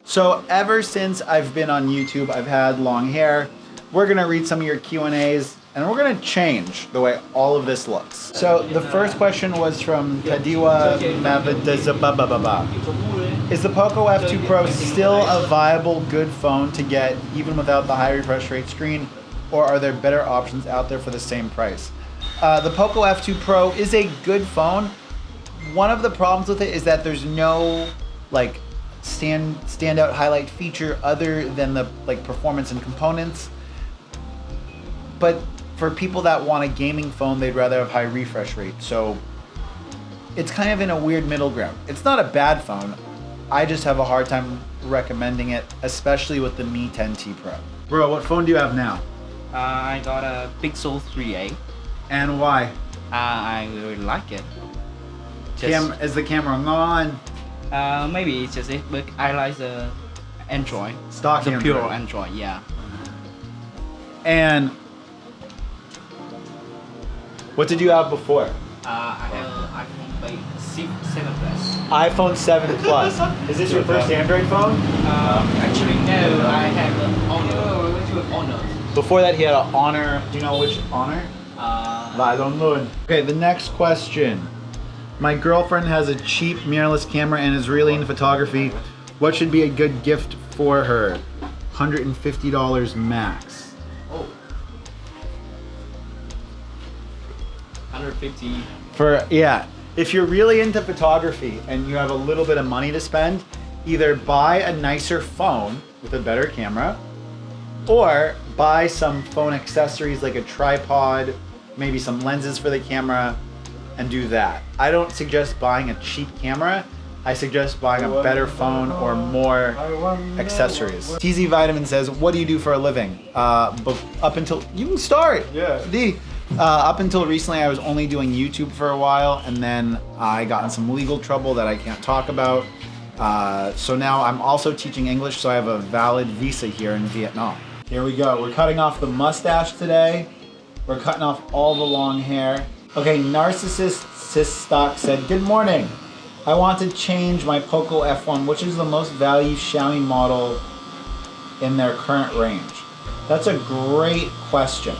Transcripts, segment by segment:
So ever since I've been on YouTube, I've had long hair. We're gonna read some of your Q&As and we're gonna change the way all of this looks. So the first question was from Tadiwa Mavadazabababa. Is the Poco F2 Pro still a viable good phone to get even without the high refresh rate screen, or are there better options out there for the same price? The Poco F2 Pro is a good phone. One of the problems with it is that there's no like standout highlight feature other than the like performance and components. But for people that want a gaming phone, they'd rather have high refresh rate. So it's kind of in a weird middle ground. It's not a bad phone. I just have a hard time recommending it, especially with the Mi 10T Pro. Bro, what phone do you have now? I got a Pixel 3a. And why? I really like it. Is the camera on? Maybe it's just it, but I like the Android. Stock the Android. Pure Android, yeah. And what did you have before? I have iPhone 7 Plus. iPhone 7 Plus. Is this your first Android phone? Actually, no. I have an Honor. Before that, he had an Honor. Do you know which Honor? I don't know. Okay, the next question. My girlfriend has a cheap mirrorless camera and is really into photography. What should be a good gift for her? $150 max. Oh. 150. If you're really into photography and you have a little bit of money to spend, either buy a nicer phone with a better camera, or buy some phone accessories like a tripod, maybe some lenses for the camera, and do that. I don't suggest buying a cheap camera. I suggest buying a better phone or more accessories. TZ Vitamin says, what do you do for a living? Up until, you can start. Yeah. Up until recently, I was only doing YouTube for a while, and then I got in some legal trouble that I can't talk about. So now I'm also teaching English, so I have a valid visa here in Vietnam. Here we go. We're cutting off the mustache today. We're cutting off all the long hair. Okay, Narcissist Stock said, good morning. I want to change my Poco F1. Which is the most valued Xiaomi model in their current range? That's a great question.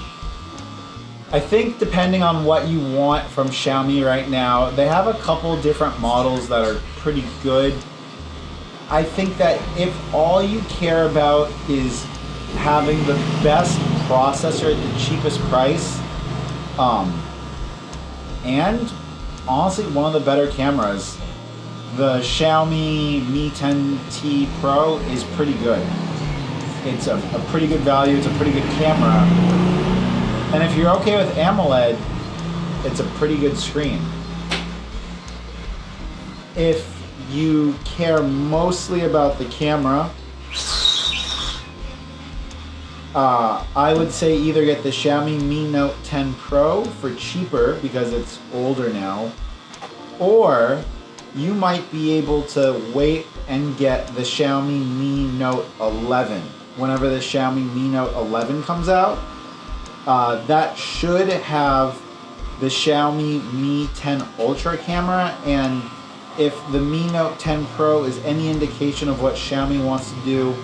I think depending on what you want from Xiaomi right now, they have a couple different models that are pretty good. I think that if all you care about is having the best processor at the cheapest price, and honestly one of the better cameras, the Xiaomi Mi 10T Pro is pretty good. It's a pretty good value, it's a pretty good camera. And if you're okay with AMOLED, it's a pretty good screen. If you care mostly about the camera, I would say either get the Xiaomi Mi Note 10 Pro for cheaper because it's older now, or you might be able to wait and get the Xiaomi Mi Note 11. Whenever the Xiaomi Mi Note 11 comes out, that should have the Xiaomi Mi 10 Ultra camera, and if the Mi Note 10 Pro is any indication of what Xiaomi wants to do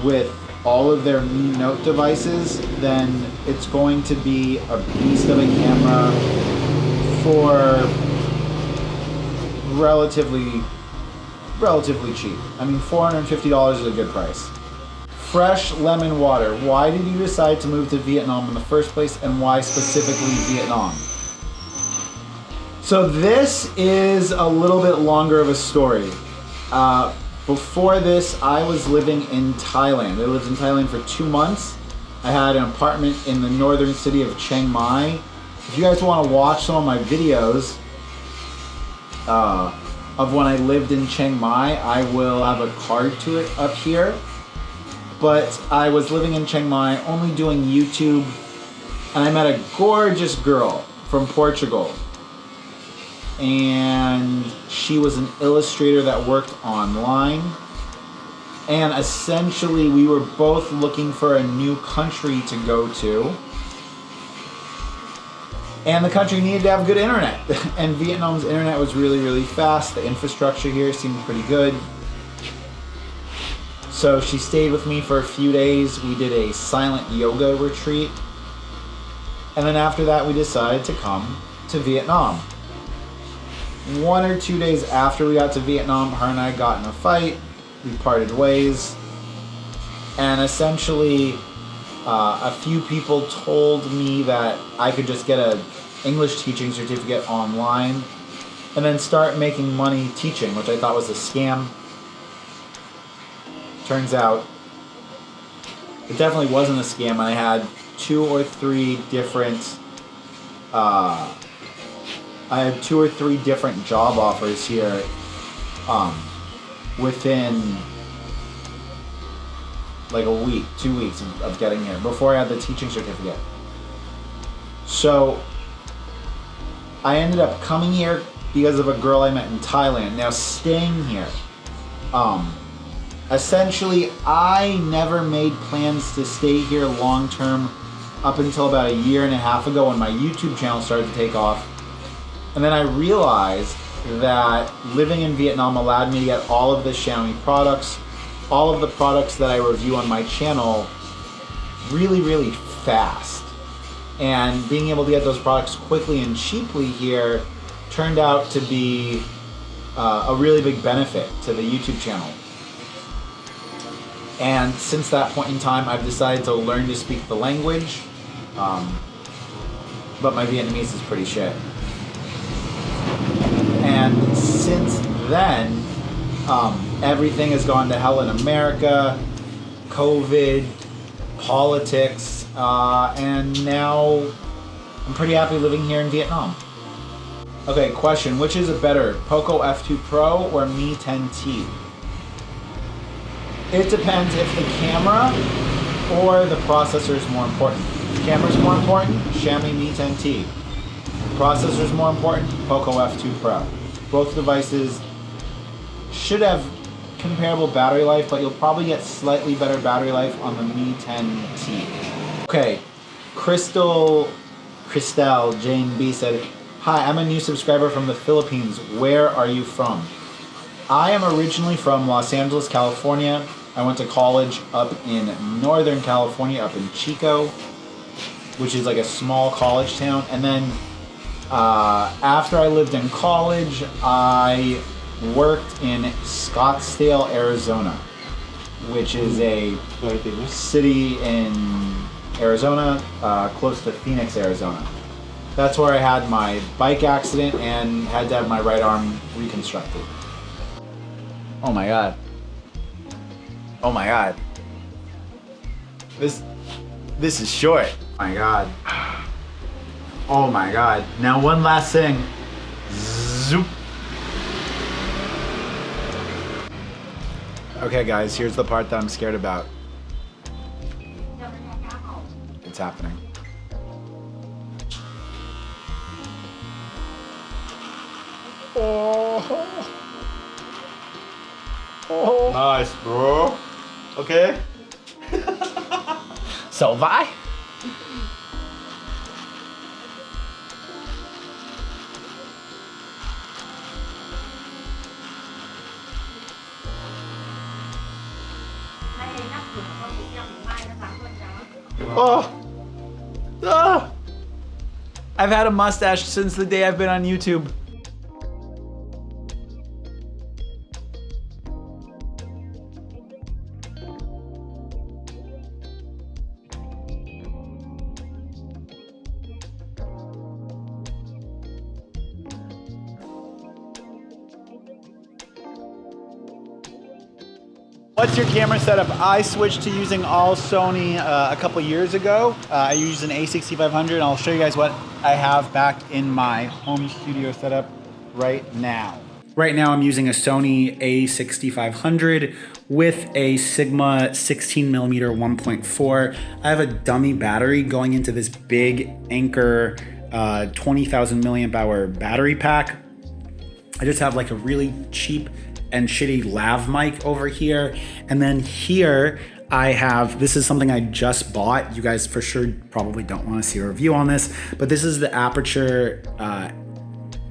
with all of their Mi Note devices, then it's going to be a beast of a camera for relatively cheap. I mean, $450 is a good price. Fresh lemon water. Why did you decide to move to Vietnam in the first place, and why specifically Vietnam? So this is a little bit longer of a story. Before this, I was living in Thailand. I lived in Thailand for 2 months. I had an apartment in the northern city of Chiang Mai. If you guys want to watch some of my videos of when I lived in Chiang Mai, I will have a card to it up here. But I was living in Chiang Mai, only doing YouTube, and I met a gorgeous girl from Portugal. And she was an illustrator that worked online. And essentially we were both looking for a new country to go to. And the country needed to have good internet. And Vietnam's internet was really, really fast. The infrastructure here seemed pretty good. So she stayed with me for a few days. We did a silent yoga retreat. And then after that, we decided to come to Vietnam. 1 or 2 days after we got to Vietnam, her and I got in a fight. We parted ways. And essentially, a few people told me that I could just get an English teaching certificate online and then start making money teaching, which I thought was a scam. Turns out, it definitely wasn't a scam, and I had 2 or 3 different job offers here within like a week, 2 weeks of getting here before I had the teaching certificate. So I ended up coming here because of a girl I met in Thailand. Now staying here, essentially I never made plans to stay here long term up until about 1.5 years ago when my YouTube channel started to take off. And then I realized that living in Vietnam allowed me to get all of the XIAOMI products, all of the products that I review on my channel really, really fast. And being able to get those products quickly and cheaply here turned out to be a really big benefit to the YouTube channel. And since that point in time, I've decided to learn to speak the language, but my Vietnamese is pretty shit. And since then, everything has gone to hell in America, COVID, politics, and now I'm pretty happy living here in Vietnam. Okay, question, which is a better, Poco F2 Pro or Mi 10T? It depends if the camera or the processor is more important. If the camera's more important, XIAOMI Mi 10T. Processor's more important, Poco F2 Pro. Both devices should have comparable battery life, but you'll probably get slightly better battery life on the Mi 10T. Okay, Crystal Jane B said, "Hi, I'm a new subscriber from the Philippines. Where are you from?" I am originally from Los Angeles, California. I went to college up in Northern California, up in Chico, which is like a small college town. And then after I lived in college, I worked in Scottsdale, Arizona, which is a city in Arizona, close to Phoenix, Arizona. That's where I had my bike accident and had to have my right arm reconstructed. Oh my God. Oh my God. This is short. Oh my God. Oh my God. Now one last thing. Zoop. Okay guys, here's the part that I'm scared about. It's happening. Oh. Oh. Nice, bro. Okay. So bye. Oh. Ah. I've had a mustache since the day I've been on YouTube. What's your camera setup? I switched to using all Sony a couple years ago. I use an A6500. I'll show you guys what I have back in my home studio setup right now. Right now I'm using a Sony A6500 with a Sigma 16mm 1.4. I have a dummy battery going into this big Anker 20,000 milliamp hour battery pack. I just have like a really cheap and shitty lav mic over here. And then here I have, this is something I just bought. You guys for sure probably don't want to see a review on this, but this is the Aperture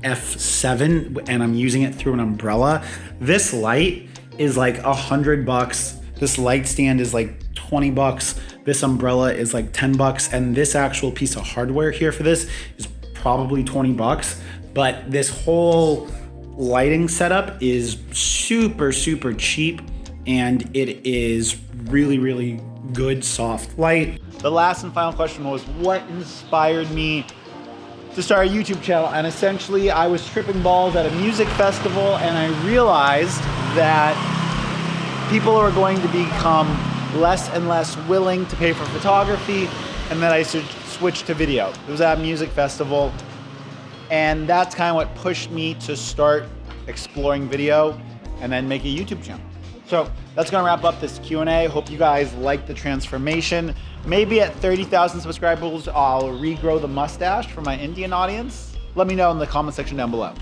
F7 and I'm using it through an umbrella. This light is like $100 This light stand is like 20 bucks. This umbrella is like 10 bucks. And this actual piece of hardware here for this is probably 20 bucks. But this whole lighting setup is super, super cheap. And it is really, really good soft light. The last and final question was, what inspired me to start a YouTube channel? And essentially I was tripping balls at a music festival and I realized that people are going to become less and less willing to pay for photography, and that I should switch to video. It was at a music festival, and that's kind of what pushed me to start exploring video and then make a YouTube channel. So that's gonna wrap up this Q&A. Hope you guys like the transformation. Maybe at 30,000 subscribers, I'll regrow the mustache for my Indian audience. Let me know in the comment section down below.